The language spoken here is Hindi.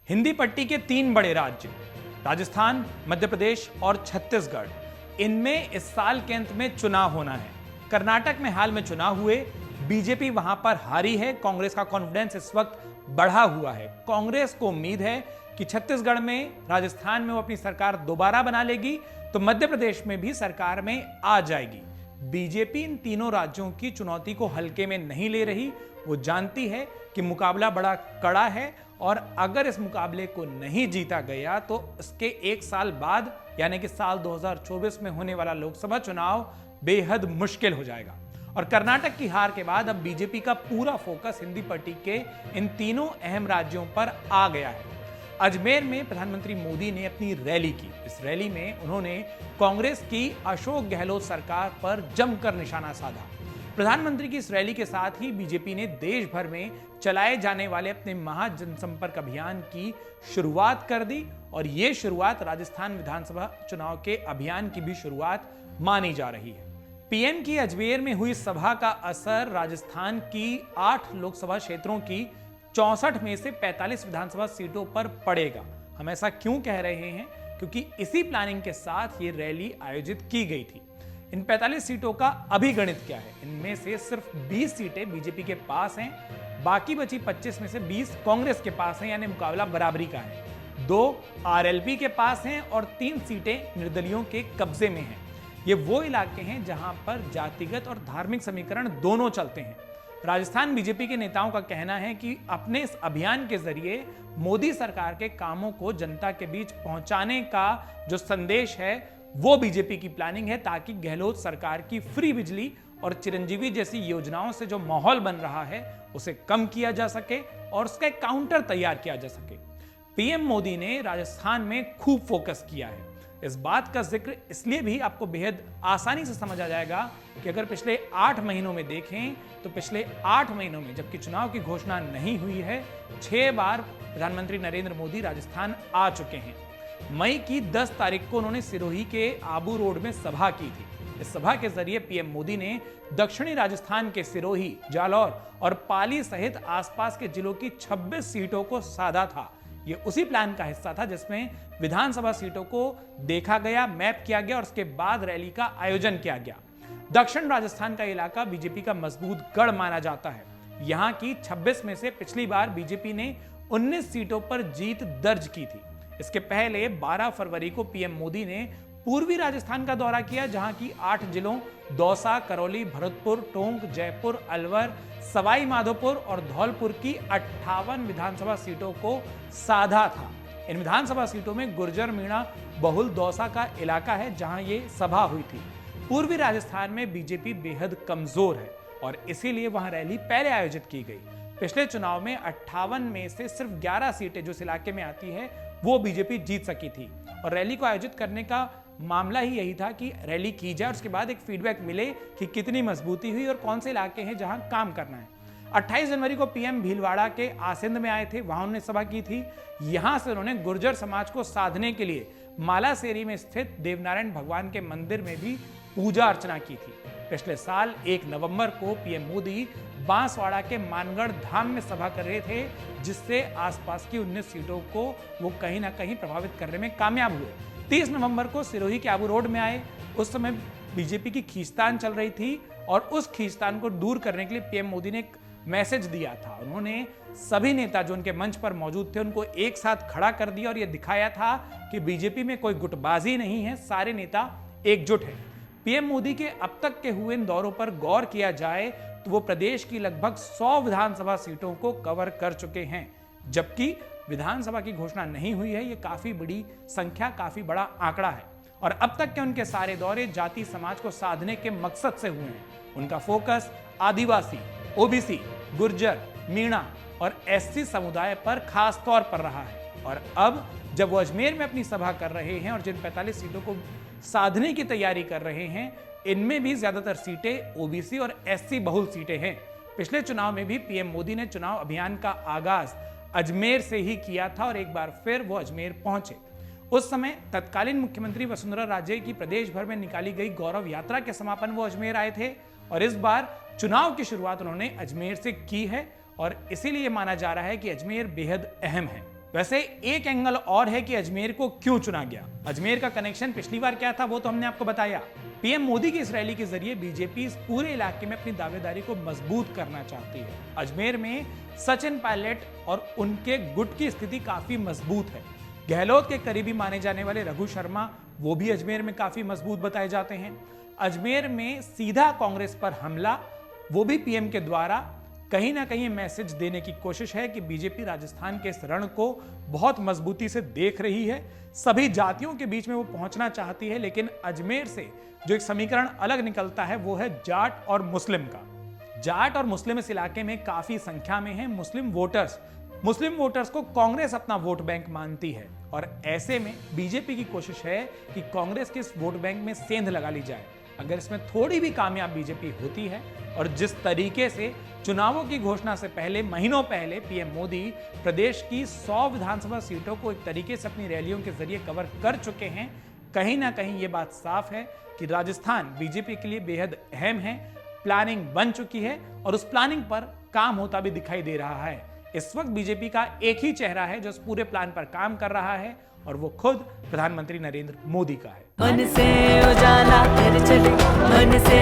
हिंदी पट्टी के 3 बड़े राज्य राजस्थान, मध्य प्रदेश और छत्तीसगढ़, इनमें इस साल के अंत में चुनाव होना है। कर्नाटक में हाल में चुनाव हुए, बीजेपी वहां पर हारी है। कांग्रेस का कॉन्फिडेंस इस वक्त बढ़ा हुआ है। कांग्रेस को उम्मीद है कि छत्तीसगढ़ में, राजस्थान में वो अपनी सरकार दोबारा बना लेगी, तो मध्य प्रदेश में भी सरकार में आ जाएगी। बीजेपी इन तीनों राज्यों की चुनौती को हल्के में नहीं ले रही। वो जानती है कि मुकाबला बड़ा कड़ा है और अगर इस मुकाबले को नहीं जीता गया तो इसके 1 साल बाद यानी कि साल 2024 में होने वाला लोकसभा चुनाव बेहद मुश्किल हो जाएगा। और कर्नाटक की हार के बाद अब बीजेपी का पूरा फोकस हिंदी पट्टी के इन तीनों अहम राज्यों पर आ गया है। अजमेर में प्रधानमंत्री मोदी ने अपनी रैली की। इस रैली में उन्होंने कांग्रेस की अशोक गहलोत सरकार पर जमकर निशाना साधा। प्रधानमंत्री की इस रैली के साथ ही बीजेपी ने देश भर में चलाए जाने वाले अपने महा जनसंपर्क अभियान की शुरुआत कर दी और यह शुरुआत राजस्थान विधानसभा चुनाव के अभियान की भी शुरुआत मानी जा रही है। पीएम की अजमेर में हुई सभा का असर राजस्थान की 8 लोकसभा क्षेत्रों की 64 में से 45 विधानसभा सीटों पर पड़ेगा। हम ऐसा क्यों कह रहे हैं? क्योंकि इसी प्लानिंग के साथ ये रैली आयोजित की गई थी। इन 45 सीटों का अभिगणित क्या है? इनमें से सिर्फ 20 सीटें बीजेपी के पास हैं, बाकी बची 25 में से 20 कांग्रेस के पास हैं, यानी मुकाबला बराबरी का है। 2 आरएलपी के पास हैं और 3 सीटें निर्दलियों के कब्जे में हैं। ये वो इलाके हैं जहां पर जातिगत और धार्मिक समीकरण दोनों चलते हैं। राजस्थान बीजेपी के नेताओं का कहना है कि अपने इस अभियान के जरिए मोदी सरकार के कामों को जनता के बीच पहुंचाने का जो संदेश है वो बीजेपी की प्लानिंग है, ताकि गहलोत सरकार की फ्री बिजली और चिरंजीवी जैसी योजनाओं से जो माहौल बन रहा है उसे कम किया जा सके और उसका एक काउंटर तैयार किया जा सके। पीएम मोदी ने राजस्थान में खूब फोकस किया है। इस बात का जिक्र इसलिए भी आपको बेहद आसानी से समझ आ जाएगा कि अगर पिछले 8 महीनों में देखें तो पिछले 8 महीनों में जबकि चुनाव की घोषणा नहीं हुई है, 6 बार प्रधानमंत्री नरेंद्र मोदी राजस्थान आ चुके हैं। मई की 10 तारीख को उन्होंने सिरोही के आबू रोड में सभा की थी। इस सभा के जरिए पीएम मोदी ने दक्षिणी राजस्थान के सिरोही, जालौर और पाली सहित आसपास के जिलों की 26 सीटों को साधा था। ये उसी प्लान का हिस्सा था जिसमें विधानसभा सीटों को देखा गया, मैप किया गया और उसके बाद रैली का आयोजन किया गया। दक्षिण राजस्थान का इलाका बीजेपी का मजबूत गढ़ माना जाता है। यहां की 26 में से पिछली बार बीजेपी ने 19 सीटों पर जीत दर्ज की थी। इसके पहले 12 फरवरी को पीएम मोदी ने पूर्वी राजस्थान का दौरा किया, जहां की 8 जिलों दौसा, करौली, भरतपुर, टोंक, जयपुर, अलवर, सवाई माधोपुर और धौलपुर की 58 विधानसभा सीटों को साधा था। इन विधानसभा सीटों में गुर्जर मीणा बहुल दौसा का इलाका है जहां ये सभा हुई थी। पूर्वी राजस्थान में बीजेपी बेहद कमजोर है और इसीलिए वहां रैली पहले आयोजित की गई। पिछले चुनाव में 58 में से सिर्फ 11 सीटें जो इस इलाके में आती है वो बीजेपी जीत सकी थी और रैली को आयोजित करने का मामला ही यही था कि रैली की जाए और उसके बाद एक फीडबैक मिले कि कितनी मजबूती हुई और कौन से इलाके हैं जहां काम करना है। 28 जनवरी को पीएम भीलवाड़ा के आसिंद में आए थे, वहां उन्होंने सभा की थी। यहां से उन्होंने गुर्जर समाज को साधने के लिए मालासेरी में स्थित देवनारायण भगवान के मंदिर में भी पूजा अर्चना की थी। पिछले साल 1 नवंबर को पीएम मोदी बांसवाड़ा के मानगढ़ धाम में सभा कर रहे थे, जिससे आसपास की 19 सीटों को वो कहीं ना कहीं प्रभावित करने में कामयाब हुए। 30 नवंबर को सिरोही के आबू रोड में आए। उस समय बीजेपी की खींचतान चल रही थी और उस खींचतान को दूर करने के लिए पीएम मोदी ने एक मैसेज दिया था। उन्होंने सभी नेता जो उनके मंच पर मौजूद थे उनको एक साथ खड़ा कर दिया और यह दिखाया था कि बीजेपी में कोई गुटबाजी नहीं है, सारे नेता एकजुट हैं। पीएम मोदी के अब तक के हुए इन दौरों पर गौर किया जाए तो वो प्रदेश की लगभग 100 विधानसभा सीटों को कवर कर चुके हैं, जबकि विधानसभा की घोषणा नहीं हुई है। ये काफी बड़ी संख्या, काफी बड़ा आंकड़ा है और अब तक के उनके सारे दौरे जाति समाज को साधने के मकसद से हुए हैं। उनका फोकस आदिवासी, ओबीसी, गुर्जर, मीणा और एससी समुदाय पर खास तौर पर रहा है। और अब जब वो अजमेर में अपनी सभा कर रहे हैं और जिन 45 सीटों को साधने की तैयारी कर रहे हैं, इनमें भी ज्यादातर सीटें ओबीसी और एससी बहुल सीटें हैं। पिछले चुनाव में भी पीएम मोदी ने चुनाव अभियान का आगाज अजमेर से ही किया था और एक बार फिर वो अजमेर पहुंचे। उस समय तत्कालीन मुख्यमंत्री वसुंधरा राजे की प्रदेश भर में निकाली गई गौरव यात्रा के समापन वो अजमेर आए थे और इस बार चुनाव की शुरुआत उन्होंने अजमेर से की है और इसीलिए माना जा रहा है कि अजमेर बेहद अहम है। वैसे एक एंगल और है कि अजमेर को क्यों चुना गया। अजमेर का कनेक्शन पिछली बार क्या था वो तो हमने आपको बताया। पीएम मोदी की इस रैली के जरिए बीजेपी इस पूरे इलाके में अपनी दावेदारी को मजबूत करना चाहती है। अजमेर में सचिन पायलट और उनके गुट की स्थिति काफी मजबूत है। गहलोत के करीबी माने जाने वाले रघु शर्मा वो भी अजमेर में काफी मजबूत बताए जाते हैं। अजमेर में सीधा कांग्रेस पर हमला, वो भी पीएम के द्वारा, कहीं ना कहीं मैसेज देने की कोशिश है कि बीजेपी राजस्थान के इस रण को बहुत मजबूती से देख रही है, सभी जातियों के बीच में वो पहुंचना चाहती है। लेकिन अजमेर से जो एक समीकरण अलग निकलता है वो है जाट और मुस्लिम का। जाट और मुस्लिम इस इलाके में काफी संख्या में है। मुस्लिम वोटर्स को कांग्रेस अपना वोट बैंक मानती है और ऐसे में बीजेपी की कोशिश है कि कांग्रेस के इस वोट बैंक में सेंध लगा ली जाए। अगर इसमें थोड़ी भी कामयाब बीजेपी होती है और जिस तरीके से चुनावों की घोषणा से पहले महीनों पहले पीएम मोदी प्रदेश की 100 विधानसभा सीटों को एक तरीके से अपनी रैलियों के जरिए कवर कर चुके हैं, कहीं ना कहीं ये बात साफ है कि राजस्थान बीजेपी के लिए बेहद अहम है। प्लानिंग बन चुकी है और उस प्लानिंग पर काम होता भी दिखाई दे रहा है। इस वक्त बीजेपी का एक ही चेहरा है जो इस पूरे प्लान पर काम कर रहा है और वो खुद प्रधानमंत्री नरेंद्र मोदी का है। मन से उजाला कर चले, मन से